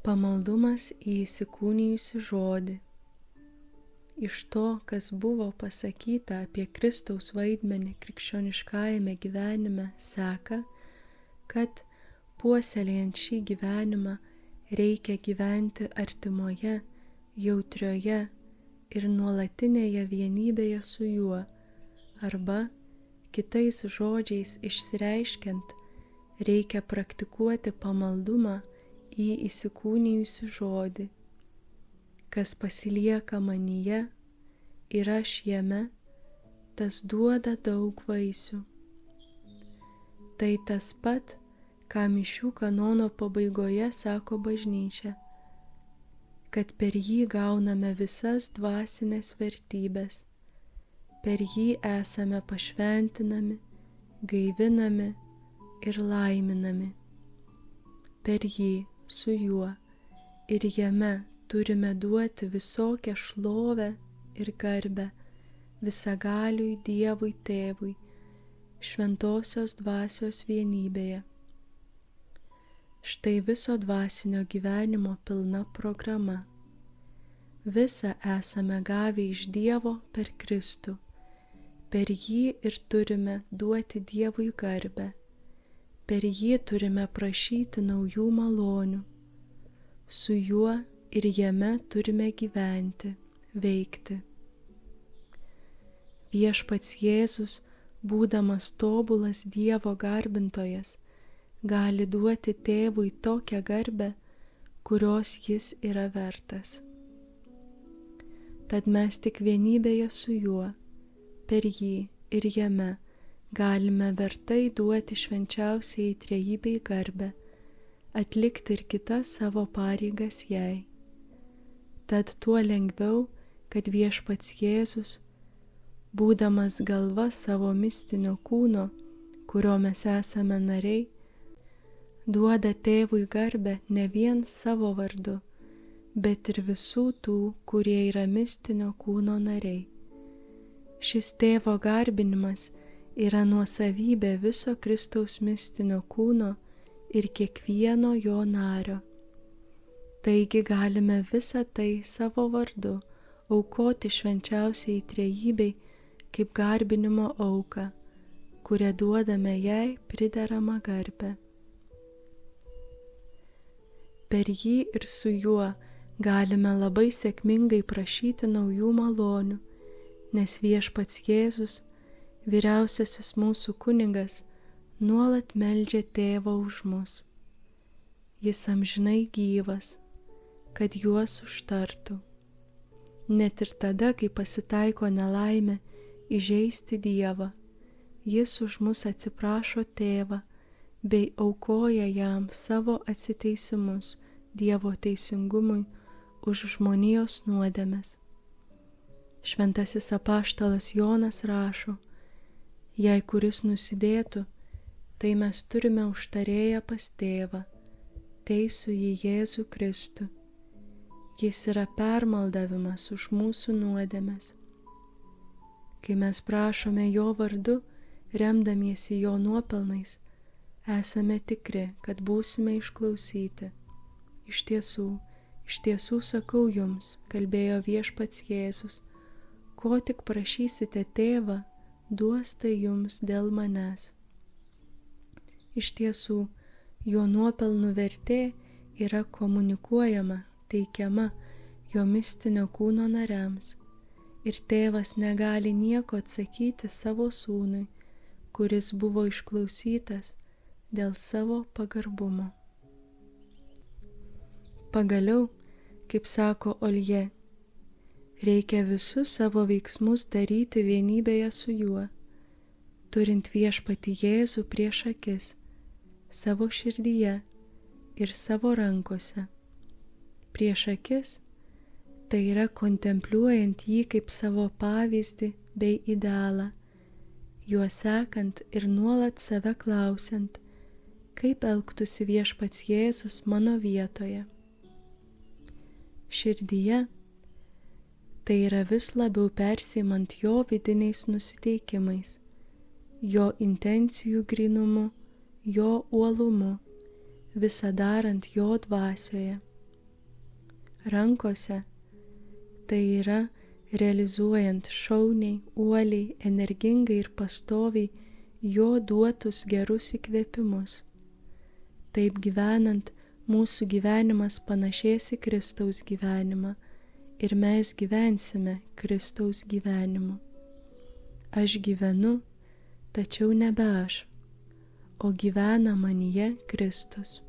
Pamaldumas į įsikūnijusį žodį. Iš to, kas buvo pasakyta apie Kristaus vaidmenį krikščioniškajame gyvenime, seka, kad puoselėjant šį gyvenimą reikia gyventi artimoje, jautrioje ir nuolatinėje vienybėje su juo, arba, kitais žodžiais išsireiškiant, reikia praktikuoti pamaldumą į įsikūnijusių žodį. Kas pasilieka manyje ir aš jame, tas duoda daug vaisių. Tai tas pat, ką mišių kanono pabaigoje sako bažnyčia, kad per jį gauname visas dvasinės vertybės, per jį esame pašventinami, gaivinami ir laiminami. Per jį, su juo ir jame turime duoti visokią šlovę ir garbę visagaliui Dievui Tėvui, šventosios dvasios vienybėje. Štai viso dvasinio gyvenimo pilna programa. Visa esame gavę iš Dievo per Kristų, per jį ir turime duoti Dievui garbę. Per jį turime prašyti naujų malonių. Su juo ir jame turime gyventi, veikti. Viešpats Jėzus, būdamas tobulas Dievo garbintojas, gali duoti Tėvui tokią garbę, kurios jis yra vertas. Tad mes tik vienybėje su juo, per jį ir jame galime vertai duoti švenčiausiai trejybei garbę, atlikti ir kitas savo pareigas jai. Tad tuo lengviau, kad viešpats Jėzus, būdamas galva savo mistinio kūno, kurio mes esame nariai, duoda Tėvui garbę ne vien savo vardu, bet ir visų tų, kurie yra mistinio kūno nariai. Šis Tėvo garbinimas yra nuosavybė viso Kristaus mistinio kūno ir kiekvieno jo nario. Taigi galime visą tai savo vardu aukoti švenčiausiai trejybei kaip garbinimo auką, kurią duodame jai prideramą garbę. Per jį ir su juo galime labai sėkmingai prašyti naujų malonių, nes viešpats Jėzus, vyriausiasis mūsų kunigas, nuolat meldžia Tėvą už mus. Jis amžinai gyvas, kad juos užtartų. Net ir tada, kai pasitaiko nelaimė įžeisti Dievą, jis už mus atsiprašo Tėvą bei aukoja jam savo atsiteisimus Dievo teisingumui už žmonijos nuodėmes. Šventasis apaštalas Jonas rašo: jei kuris nusidėtų, tai mes turime užtarėją pas Tėvą, teisų į Jėzų Kristų. Jis yra permaldavimas už mūsų nuodėmes. Kai mes prašome jo vardu, remdamiesi jo nuopelnais, esame tikri, kad būsime išklausyti. Iš tiesų sakau jums, kalbėjo viešpats Jėzus, ko tik prašysite Tėvą, duos tai jums dėl manęs. Iš tiesų, jo nuopelnų vertė yra komunikuojama, teikiama jo mistinio kūno nariams, ir Tėvas negali nieko atsakyti savo sūnui, kuris buvo išklausytas dėl savo pagarbumo. Pagaliau, kaip sako Olje, reikia visus savo veiksmus daryti vienybėje su juo, turint viešpatį Jėzų prieš akis, savo širdyje ir savo rankose. Prieš akis tai yra kontempliuojant jį kaip savo pavyzdį bei idealą, juo sekant ir nuolat save klausiant, kaip elgtųsi viešpats Jėzus mano vietoje. Širdyje tai yra vis labiau persiimant jo vidiniais nusiteikimais, jo intencijų grynumu, jo uolumu, visa darant jo dvasioje. rankose, tai yra realizuojant šauniai, uoliai, energingai ir pastoviai jo duotus gerus įkvėpimus. Taip gyvenant, mūsų gyvenimas panašės į Kristaus gyvenimą ir mes gyvensime Kristaus gyvenimu. Aš gyvenu, tačiau nebe aš, o gyvena manyje Kristus.